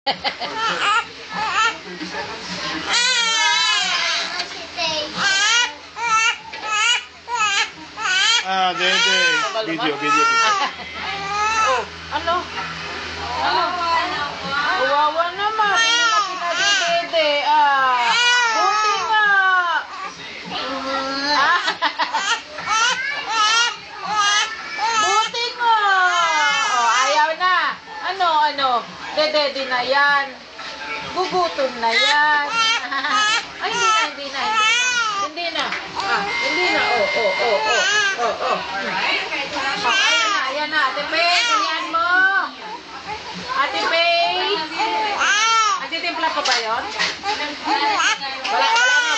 Dede. Video. Oh, ano? Kawawa naman. Hindi na Dede. Buti nga. Buti nga. Oh, ayaw na. Ano? Dede na yan. Gugutom na yan. Ay, hindi na. Hindi na. Oh. Ayan na. Ate Faye, kulian mo. Ate Faye. Nagtitimpla pa ba yun?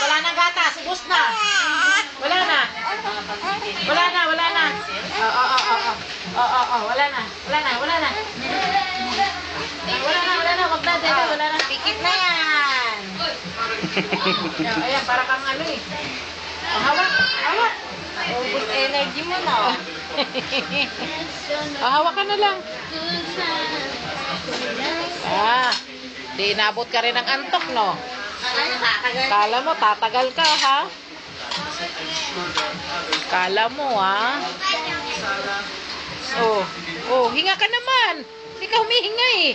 Wala na gatas. Ubus na. Wala na. Wala na. Wala na. Wag na, Dede. Wala na. Pikit na yan. Ayan, para kang ano eh. Hawak. Ubus energy mo na. Hawak ka na lang. Di inabot ka rin ng antok, no? Kala mo, tatagal ka, ha? Kala mo, ha? Oh, hinga ka naman. Hindi ka humihinga, eh.